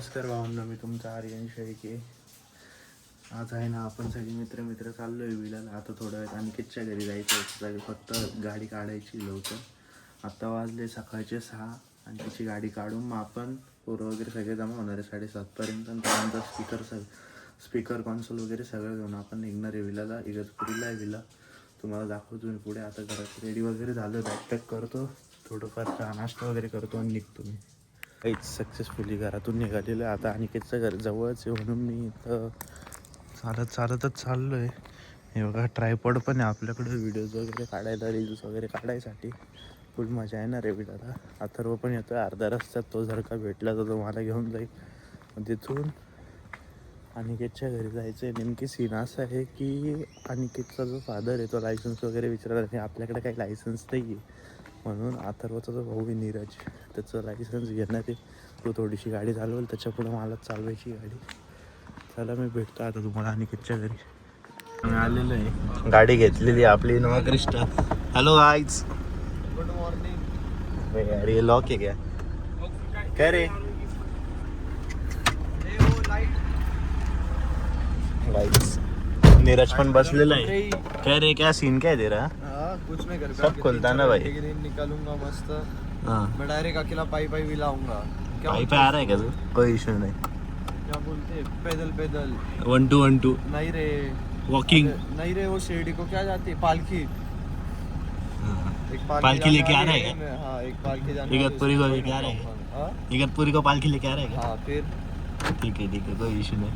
नमस्कार भावांना, मी तुमचा आर्यन शेळके. आज आहे ना, आपण सगळे मित्र चाललो आहे विलाला. आता थोड्या वेळात अनिकेतच्या घरी जायचं आहे. फक्त गाडी काढायची लवकर. आत्ता वाजले सकाळचे 6 आणि तिची गाडी काढून मग आपण पोरं वगैरे सगळे जमा होणार आहे 7:30पर्यंत. आणि त्यानंतर स्पीकर कॉन्सोल वगैरे सगळं घेऊन आपण निघणार आहे विलाला. इगतपुरीला आहे विला, तुम्हाला दाखवतो मी पुढे. आता घरात रेडी वगैरे झालं, बॅकपॅक करतो, थोडंफार चहा नाश्ता वगैरे करतो आणि निघतो मी. काहीच सक्सेसफुली घरातून निघालेलं आहे. आता अनिकेतचं घर जवळच आहे म्हणून मी इथं चालतच चाललो आहे. हे बघा, ट्रायपॉड पण आहे आपल्याकडं व्हिडिओज वगैरे काढायला, रील्स वगैरे काढायसाठी. फुल मजा येणार आहे विडाला. अथर्व पण येतो आहे अर्ध्या रस्त्यात. तो जर का भेटला तर तो मला घेऊन जाईल. तिथून अनिकेतच्या घरी जायचं आहे. नेमकी सीन असं आहे की अनिकेतचा जो फादर आहे तो लायसन्स वगैरे विचारला नाही. आपल्याकडे काही लायसन्स नाही आहे म्हणून अथर्वचा जो भाऊ आहे नीरज, त्याचं लायसन्स घेणार आहे. तो थोडीशी गाडी चालवेल, त्याच्या पुढं मला चालवायची गाडी. चला, मी भेटतो आता तुम्हाला अनिकेतच्या घरी. मी आलेलो आहे, गाडी घेतलेली आपली Innova Crysta. Hello guys, good morning. यार ये लॉक आहे क्या? काय रे गाईज, नीरज पण बसलेला आहे. काय रे, क्या सीन क्या है तेरा? कुछ नहीं कर सब खुलता ना भाई. निकालूंगा मस्त. हाँ, मैं डायरेक्ट अकेला पाई भी लाऊंगा. पाई पे आ रहा है क्या तू? कोई इशू नहीं. क्या बोलते, पैदल 1-2 नहीं रे, वॉकिंग. नहीं रे, वो शिरडी को क्या जाती है, पालकी. एक पालकी लेके आ रहा है क्या? हाँ, एक पालकी जाना है. इगतपुरी को लेके आ रहा है? हाँ? इगतपुरी को पालकी लेके आ रहा है क्या? हाँ, फिर ठीक है, कोई इशू नहीं.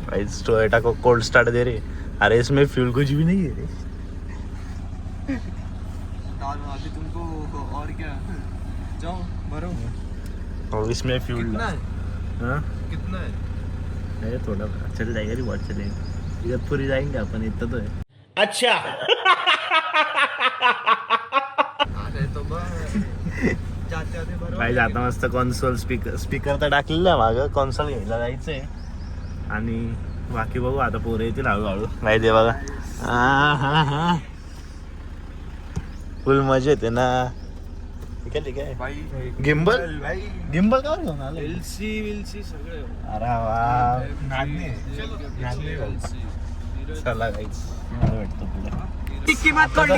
भाई टोयोटा को कोल्ड स्टार्ट दे रहे. अरे इसमें फ्यूल कुछ भी नहीं है रे. अभी तुमको और क्या, जाओ भरो. और इसमें फ्यूल कितना है? हाँ, कितना है? है थोड़ा चल जाएगा रे, बहुत चलेगा. इगतपुरी जाएंगे अपन, इतना तो है. अच्छा. अरे तो जाते भरो. भाई जाता मस्त कॉन्सोल स्पीकर तर टाकलेलं आहे मागं. कॉन्सोल घ्यायला जायचं आहे आणि बाकी बघू आता, पोरं येतील हळूहळू. माहिती आहे बघा. हा फुल मजा येते ना. काय भाई गिम्बल गिम्बल का घेऊन आलं? विलसी सगळे. अरे वा, चला गाईस, मला भेटतो पुढे.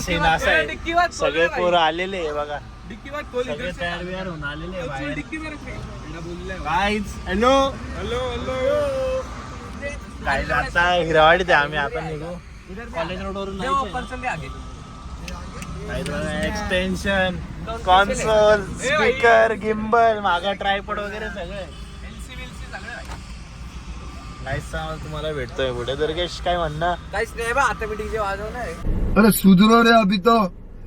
सीन असा आहे, सगळे पोरं आलेले आहे बघा, सगळे तयार बियार होऊन आलेले आहे बाहेर. गाईज हॅलो गाईज, आता हिरावाडीत आहे आम्ही. आता निघू कॉलेज रोड वरून. एक्सटेन्शन, कॉन्सोल, स्पीकर, गिम्बल, मागा ट्रायपॉड वगैरे सगळे गाईज. तुम्हाला भेटतोय पुढे. दुर्गेश काय म्हणणं? काहीच नाही बा, आता मी डीजे वाजवणार. अरे सुधरो रे,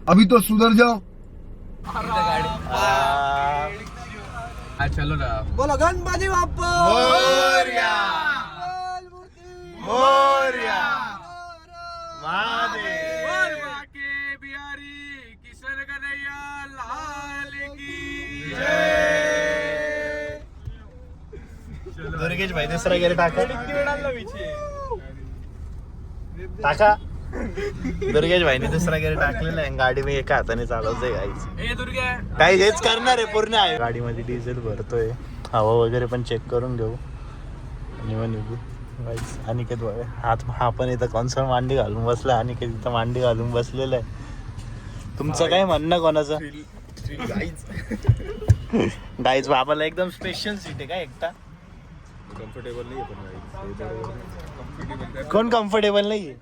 अभी तो सुधर जाओ. चलो ना, बोलो गणपती बाप्पा मोरया, मोरया, महादेव के बिहारी किशन कन्हैया लाल की जय. दुर्गेश भाई दुसरा गेले टाका टाका. दुर्गेश भाईने दुसरा गेअर टाकलेला आहे. गाडी मी एका हाताने चालवतोय गाईच. काही हेच करणार आहे पूर्ण आहे. गाडीमध्ये डिझेल भरतोय, हवा वगैरे पण चेक करून घेऊ आणि मग निघू गाईच. अनिकेत बघा, हा पण इथं कॉन्सर्ट मांडी घालून बसला. अनिकेत इथं मांडी घालून बसलेला आहे. तुमचं काय म्हणणं कोणाचं? गाईच बाबाला एकदम स्पेशल सीट आहे का एकटा? कम्फर्टेबल नाही पण कोण कम्फर्टेबल नाही?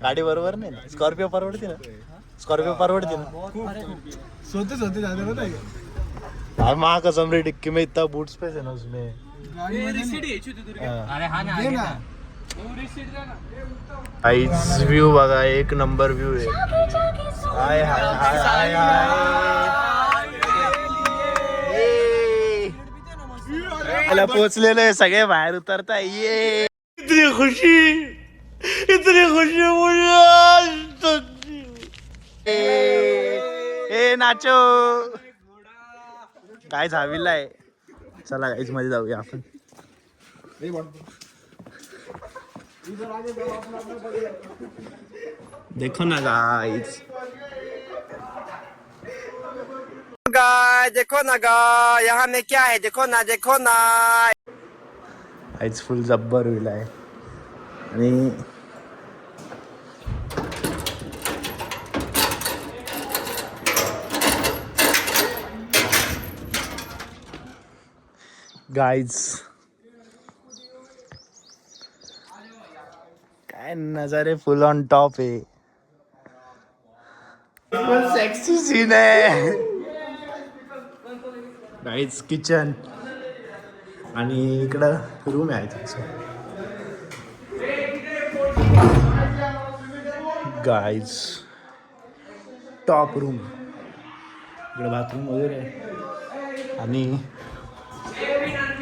गाडी बरोबर नाही ना. स्कॉर्पिओ परवडते ना, स्कॉर्पिओ परवडते ना. सोते जाते ना. यार माँ कसम रे, डिक्की में इतना बूट स्पेस है ना उसमें. आईज व्यू बघा, एक नंबर व्यू आहे. हाय हाय हाय हाय हाय. पोचलेलं आहे, सगळे बाहेर उतरताय. ये इतनी खुशी मुझे. ए नाचो, काय झाविला आहे. चला गाईज मध्ये जाऊया आपण. देखो ना गाइस, गाय देखो ना गाय यहाँ में क्या है देखो ना आईच फुल जब्बर होईल आहे आणि गाईज काय नजारे फुल ऑन टॉप आहे. फुल सेक्सी सीन आहे गाईज. किचन आणि इकडं रूम आहे त्यांचं गाईज. Top room. इकडं बाथरूम वगैरे आहे आणि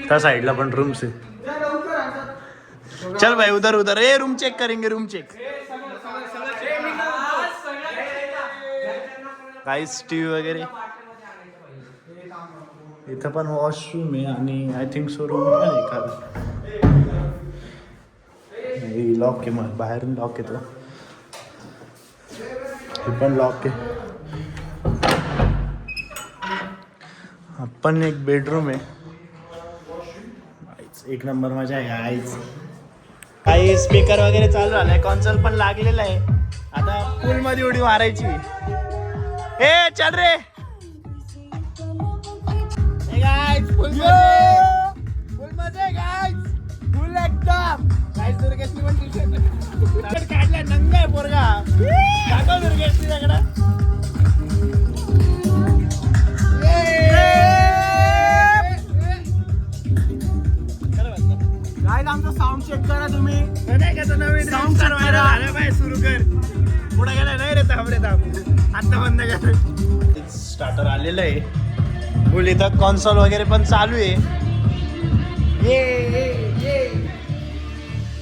त्या साइडला पण रूम्स आहे. चल भाई उधर उधर. ए रूम चेक करेंगे रूम चेक. गाईज टीव्ही वगैरे. इथं पण वॉशरूम आहे आणि आय थिंक सो रूम पण आहे एखादा. लॉक आहे मग बाहेरून लॉक येतो. हे पण लॉक आहे. हा पण एक बेडरूम आहे. एक नंबर मजा आहे आईच. काही स्पीकर वगैरे चालू झालाय. कॉन्सोल पण लागलेला आहे. आता पूल मध्ये उडी मारायची. ए चल रे गाइस. फुल मजे गाइस. फुल एकदम गाइस. दुर्गेशनी पण टी-शर्ट काढलाय. नंगा आहे पोरगा. दाखव दुर्गेश तुझ्याकडे. गाइस आमचा साऊंड चेक करा तुम्ही. नाही का नवीन Sound check करा. झालं पाहिजे. सुरू कर. पुढे गेला नाही रे. थांब रे थांब. आता बंद कर. स्टार्टर आलेलं आहे. फुल इथं कॉन्सोल वगैरे पण चालू आहे. ये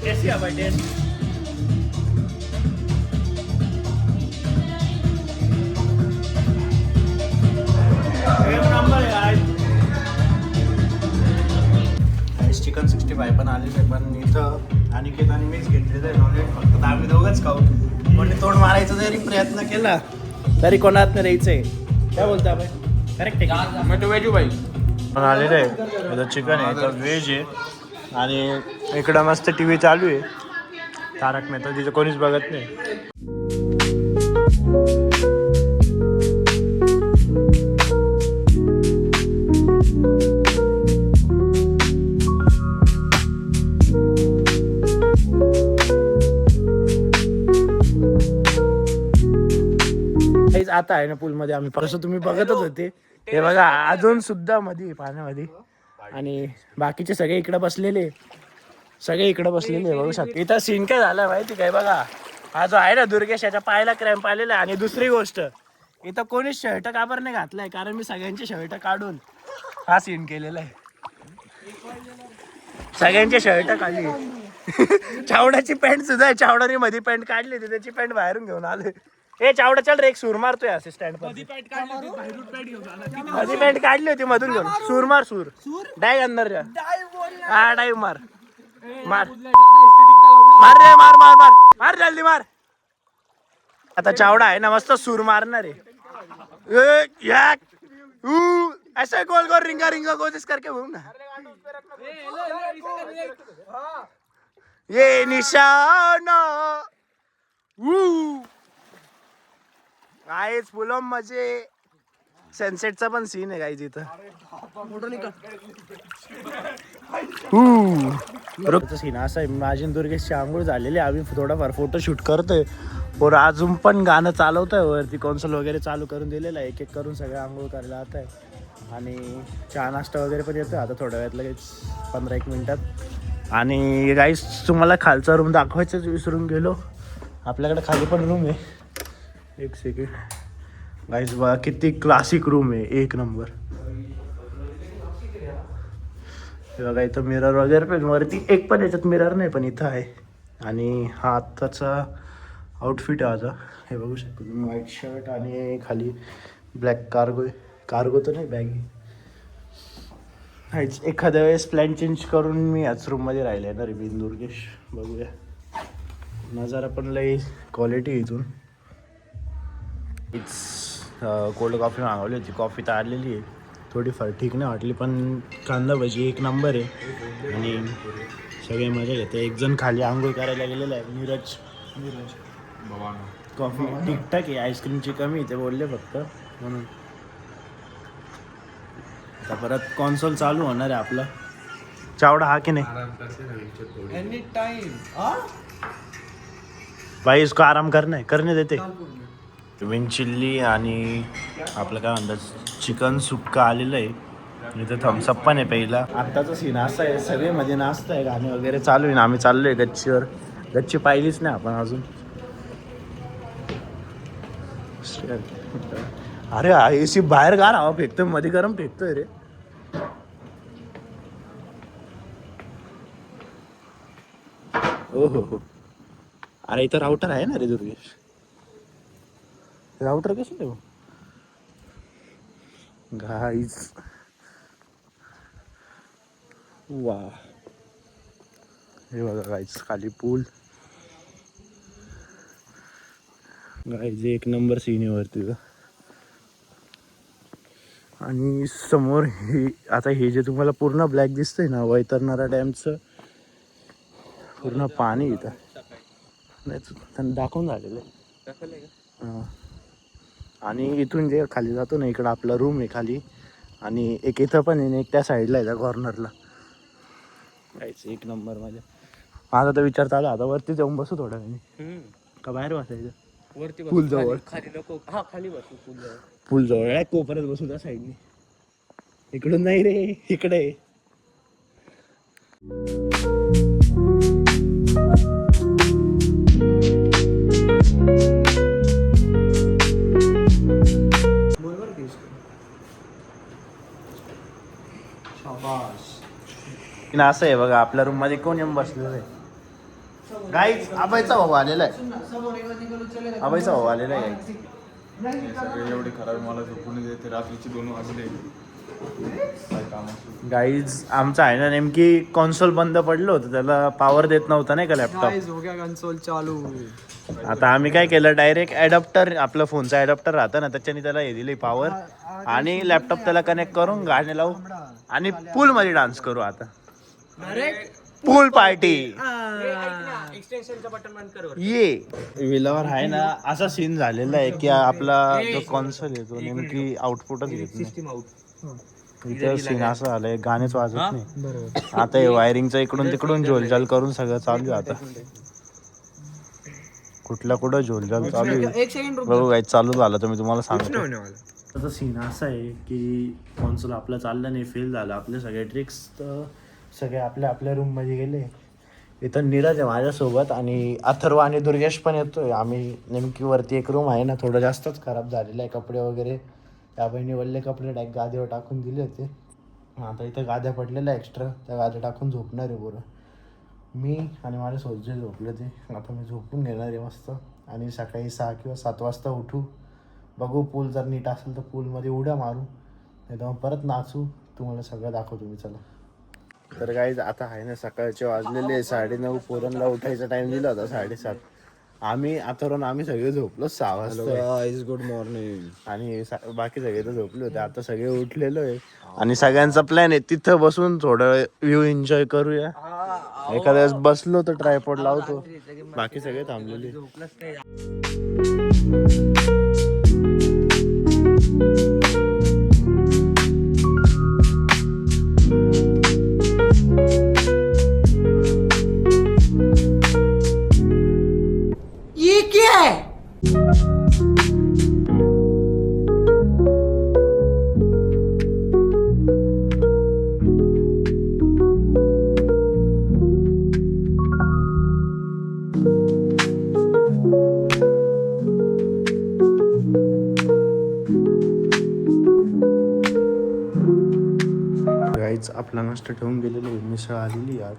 टेस्टी आहे भाई. टेस्ट एक नंबर आहे. चिकन 65 पण आलेलं आहे. पण इथं अनिकेत आणि मीच घेतलेलं आहे नॉनव्हेज. फक्त आम्ही दोघंच खाऊ. कोणी तोंड मारायचा जरी प्रयत्न केला तरी कोणात नाही द्यायचंय. काय बोलतो आपण. करेक्ट आहे. मैं तो वेजू भाई. पण आलेलं आहे. इथं चिकन आहे. इथं व्हेज आहे. आणि इकडं मस्त टी व्ही चालू आहे. तारक मेहता. तिथं कोणीच बघत नाही. आता आहे ना पूलमध्ये आम्ही कसं तुम्ही बघतच होते. हे बघा अजून सुद्धा मध्ये पाण्यामध्ये. आणि बाकीचे सगळे इकडे बसलेले. बघू शकते. इथं सीन काय झालं माहिती काय. बघा हा जो आहे ना दुर्गेश याच्या पायाला क्रॅम्प आलेला आहे. आणि दुसरी गोष्ट इथं कोणीच शर्ट काबर नाही घातलाय. कारण मी सगळ्यांचे शर्ट काढून हा सीन केलेला आहे. सगळ्यांचे शर्ट काढली. चावडाची पॅन्ट सुद्धा आहे. चावडाने मध्ये पॅन्ट काढली होती. त्याची पॅन्ट बाहेरून घेऊन आले. ए चावडा चल रे. एक सूर मारतोय असिस्टंट पण. मध्ये पॅन्ट काढली होती मधून घेऊन. सूर मार. सूर डाय अंदर. हा डाईव्ह मार. मार रे. मार जल्दी मार. आता चावडा आहे ना मस्त सूर मारणार आहे. ऐसा गोल गोल रिंगा कोशिश करके घूम ना. ये निशाना गाईज. फुल मजे. सनसेटचा पण सीन आहे गाईज इथं. सीन असं आहे. माझी दुर्गेशची आंघोळ झालेली. आम्ही थोडाफार फोटोशूट करतोय. और अजून पण गाणं चालवतोय वरती. कॉन्सोल वगैरे चालू करून दिलेलं आहे. एक एक करून सगळे आंघोळ करायला आता आहे. आणि चहा नाश्ता वगैरे पण येतोय आता थोड्या वेळात. लगेच 15-1 मिनिटात. आणि गाईज तुम्हाला खालचा रूम दाखवायचंच विसरून गेलो. आपल्याकडे खाली पण रूम आहे. एक सेकंड गाईज बघा किती क्लासिक रूम आहे. एक नंबर. हे बघा इथं मिरर वगैरे पण वरती. एक पण याच्यात मिरर नाही पण इथं आहे. आणि हा आत्ताचा आउटफिट आहे आता. हे बघू शकतो तुम्ही. व्हाईट शर्ट आणि खाली ब्लॅक कार्गो तर नाही बॅगी. एखाद्या वेळेस प्लॅन चेंज करून मी याच रूममध्ये राहिले ना रे. बिन दुर्गेश. बघूया. नजारा पण लई क्वालिटी इथून. कोल्ड कॉफी मागवली होती. कॉफी तर आलेली आहे, थोडीफार ठीक नाही वाटली, पण कांदा भजी एक नंबर आहे. आणि सगळे मजा घेते. एक जण खाली आंघोळ करायला गेलेला आहे, नीरज कॉफी ठीकठाक आहे, आईस्क्रीमची कमी आहे ते बोलले फक्त म्हणून. आता परत कॉन्सोल चालू होणार आहे आपला. चावडा हा की नाही एनी टाइम भाई, इसको आराम करने देते. विंग चिल्ली आणि आपलं काय म्हणतात चिकन सुक्का आलेलं आहे. इथं थम्सअप पण आहे पहिला. आत्ताचा सीन असा आहे, सगळे मध्ये नाचत आहे, गाणे वगैरे चालू आहे. आम्ही चाललोय गच्चीवर. गच्ची पाहिलीच नाही आपण अजून. अरे एसी बाहेर गार हवा फेकतोय, मध्ये गरम फेकतोय रे. ओ हो. अरे इथं राउटर आहे ना रे दुर्गेश. राउटर कसं आहे गाईज. वा, हे बघा गाईज, खाली पूल. गाईज एक नंबर सीन आहे वरती. आणि समोर हे आता हे जे तुम्हाला पूर्ण ब्लॅक दिसतंय ना, वैतरणारा डॅमचं पूर्ण पाणी इथं नाही, त्यांना दाखवून झालेलं आहे. हां, आणि इथून जे खाली जातो ना, इकडं आपला रूम आहे खाली, आणि एक इथं पण आहे, एक त्या साईडला आहे त्या कॉर्नरला. जायचं एक नंबर माझा तर विचार चालू आता वरती जाऊन बसू थोडा वेळ, का बाहेर बसायचं वरती पूल जवळ. खाली नको, हा खाली बसू पूल जवळ. पूल जवळ कोपऱ्यात बसू त्या साईडने. इकडून नाही रे, इकडे. असं आहे बघा, आपल्या रूम मध्ये कोण येऊन बसलेलं आहे. गाईज आबाईचा भाऊ आलेला आहे. आबाईचा भाऊ आलेला आहे. एवढे खराब मला झोपून देते, रात्रीची 2 वाजले. गाईज आमचं आहे ना, नेमकी कॉन्सोल बंद पडलं होतं, त्याला पॉवर देत नव्हता नाही का लॅपटॉप. हो गया कन्सोल चालू. आता आम्ही काय केलं, डायरेक्ट ॲडॅप्टर, आपलं फोनचा ॲडॅप्टर राहतं ना, त्याच्याने त्याला हे दिली पॉवर, आणि लॅपटॉप त्याला कनेक्ट करून गाणे लावू आणि पूलमध्ये डान्स करू. आता पूल पार्टी. एक्सटेन्शनचं बटन बंद कर. ये विलावर आहे ना, असा सीन झालेला आहे की आपला जो कॉन्सोल आहे तो नेमकी आउटपुटच घेत नाही. इथं सीन असं झालंय, गाणेच वाजत नाही. आता हे वायरिंगचं इकडून तिकडून झोलझाल करून सगळं चालू आहे. आता कुठल्या कुठं झोलझाल चालू आहे बघू काय चालू झालं तर मी तुम्हाला सांगतो. आता सीन असा आहे की कॉन्सोल आपला चालला नाही, फेल झाला. आपले सगळे ट्रिक्स तर सगळे आपल्या आपल्या रूममध्ये गेले. इथं नीरज आहे माझ्यासोबत, आणि अथर्व आणि दुर्गेश पण येतोय. आम्ही नेमकी वरती एक रूम आहे ना, थोडं जास्तच खराब झालेलं आहे, कपडे वगैरे त्या बहिणी वल्ले कपडे गादीवर टाकून दिले होते. आता इथं गाद्या पडलेल्या एक्स्ट्रा, त्या गाद्या टाकून झोपणार आहे बरं. मी आणि माझे सोबजे झोपले ते. आता मी झोपून घेणार आहे मस्त, आणि सकाळी 6 किंवा 7 वाजता उठू. बघू, पूल जर नीट असेल तर पूलमध्ये उड्या मारू, नाही तर मग परत नाचू. तुम्हाला सगळं दाखवतो मी, चला. तर गाईज आता आहे ना, सकाळचे वाजलेले 9:30. पोरांना उठायचा टाइम दिला होता 7:30. आम्ही आम्ही सगळे झोपलो 6 वाजता. Good morning. आणि बाकी सगळे तर झोपले होते. आता सगळे उठलेलो आहे, आणि सगळ्यांचा प्लॅन आहे तिथं बसून थोडं व्ह्यू एन्जॉय करूया. एखाद्या वेळेस बसलो तर ट्रायपॉड लावतो, बाकी सगळे थांबलेले. ये क्या है? गाईच आपला नाश्ता ठेवून गेलेलो आहे. मिसळ आलेली आज.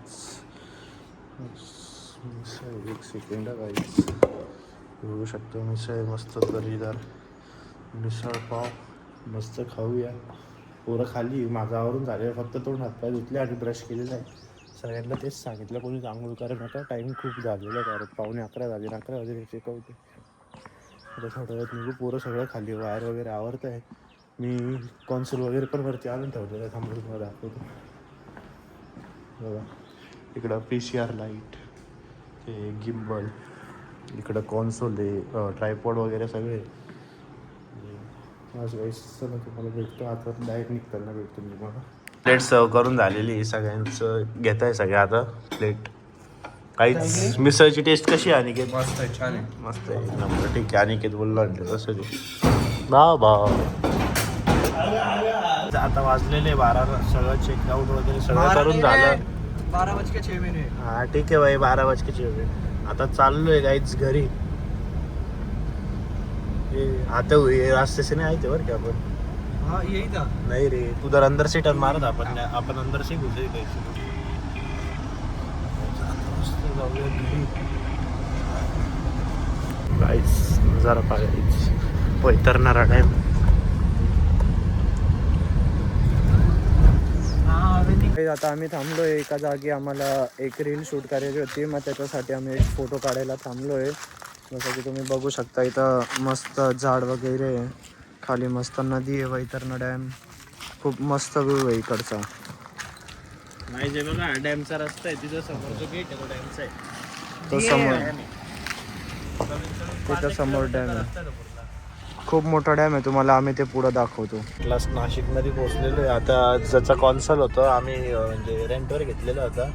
मिसळ एक सेकंड गाईच, बघू शकतो मिसळ मस्त तर्रीदार मिसळ पाव, मस्त खाऊया. पोरं खाली, माझं आवरून झालेलं, फक्त तोंड हातपाय धुतले आणि ब्रश केलेला आहे. सगळ्यांना तेच सांगितलं, कोणी आंघोळ करा नका, टाईम खूप झालेला आहे. कारण 11:15 झाले, 11 वाजले शिकवते. आता थोड्या वेळात निघू. पोरं सगळं खाली वायर वगैरे आवरत आहे. मी कॉन्सोल वगैरे पण वरती आणून ठेवलेलं आहे. थांबून तुम्हाला दाखवतो. बघा इकडं PCR लाईट, ते गिम्बल, इकडं कॉन्सोल आहे, ट्रायपॉड वगैरे सगळे. आज गाईस चला तुम्हाला भेटतो आता. डायरेक्ट निघताना भेटतो मी तुम्हाला. प्लेट सर्व करून झालेली सगळ्यांचं घेत आहे सगळे आता प्लेट. काहीच मिसळची टेस्ट कशी आहे अनिकेत? मस्त आहे, छान आहे. मस्त आहे, एक नंबर. ठीक आहे अनिकेत बोललो आणलं तसं ते बा आता वाजलेले 12. सगळं चेकआउट वगैरे सगळं करून झालं. 12:06 हा ठीक आहे भाई, 12:06. आता चाललोय गाईच घरी. आता रास्ते से नाही आहे ते बरं का आपण. हाँ यही था. नहीं रे, उधर अंदर से टर्न मारत अपन अंदर से घुसे कैसे. गाईस जरा पाहायच पैतरणारा टाइम. आता आम्ही थांबलोय एका जागी. आम्हाला एक रील शूट करायची होती, मग त्याच्यासाठी आम्ही एक फोटो काढायला थांबलोय. जसं की तुम्ही बघू शकता इथं मस्त झाड वगैरे आहे, खाली मस्त नदी आहे, वैतरणा डॅम. खूप मस्त व्ह्यू आहे इकडचा. नाही जे बघा डॅमचा रस्ता आहे तिथं समोर जो गेट आहे तो डॅमचा आहे. तो समोर तिथं समोर डॅम आहे. खूप मोठा डॅम आहे. तुम्हाला आम्ही ते पुढं दाखवतो. प्लस नाशिकमध्ये पोहोचलेलो आहे आता. ज्याचा कॉन्सल होतं आम्ही म्हणजे रेंटवर घेतलेला होता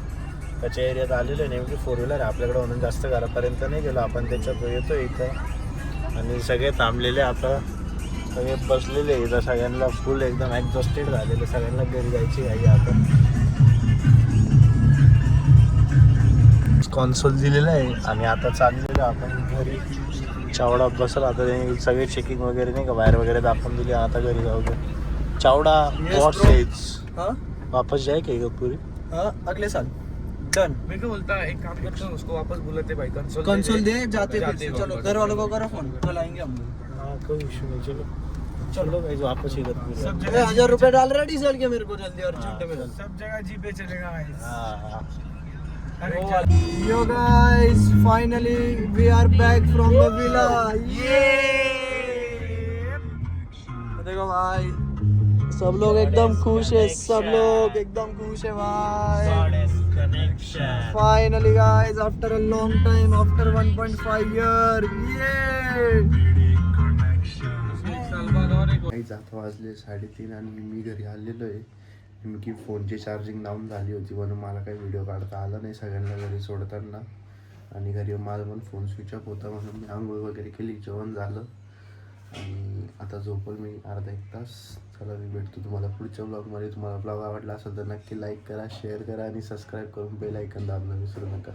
त्याच्या एरियात आलेलो आहे. नेमकी 4 व्हीलर आहे आपल्याकडे म्हणून जास्त घरापर्यंत नाही गेलो आपण. त्याच्यात येतो इथं आणि सगळे थांबलेले आता. सगळे बसलेले इथं. सगळ्यांना फुल एकदम एक्झॉस्टेड झालेले. सगळ्यांना घरी जायची आहे आता. कॉन्सोल दिलेलं आहे आणि आता चाललेलं आपण घरी. चावडा बसला आता. ते सगळे चेकिंग वगैरे नाही का वायर वगैरे दाखवून दिली. आता घरी जाऊ दे. चावडा व्हॉट सेज हाँ वापस जाए क्या इगतपुरी? हाँ अगले साल डन. मैं क्या बोलता एक काम करते हैं उसको वापस बुलाते भाई कंसोल दे जाते फिर चलो घर वालों को करो फोन. कल आएंगे हम लोग. हाँ कोई इशू नहीं. चलो गाइस वापस इगतपुरी. 1000 रुपए डाल रहा डीजल के मेरे को जल्दी अर्जेंट में. सब जगह जी पे चलेगा भाई. हाँ Yo guys, finally we are back from the villa. देखो भाई सब लोग एकदम खुश है. सब लोग एकदम खुश है भाई. Finally guys, after a long time, after 1.5 year, काही जात वाजले 3:30 आणि मी घरी आलेलो आहे. नेमकी फोनची चार्जिंग डाऊन झाली होती म्हणून मला काही व्हिडिओ काढता आला नाही सगळ्यांना घरी सोडताना. आणि घरी माझा पण फोन स्विच ऑफ होता म्हणून मी आंघोळ वगैरे केली, जेवण झालं आणि आता झोपल मी अर्धा 1 तास. चला मी भेटतो तुम्हाला पुढच्या ब्लॉगमध्ये. तुम्हाला ब्लॉग आवडला असेल तर नक्की लाईक करा, शेअर करा आणि सबस्क्राईब करून बेल आयकॉन दाबणं विसरू नका.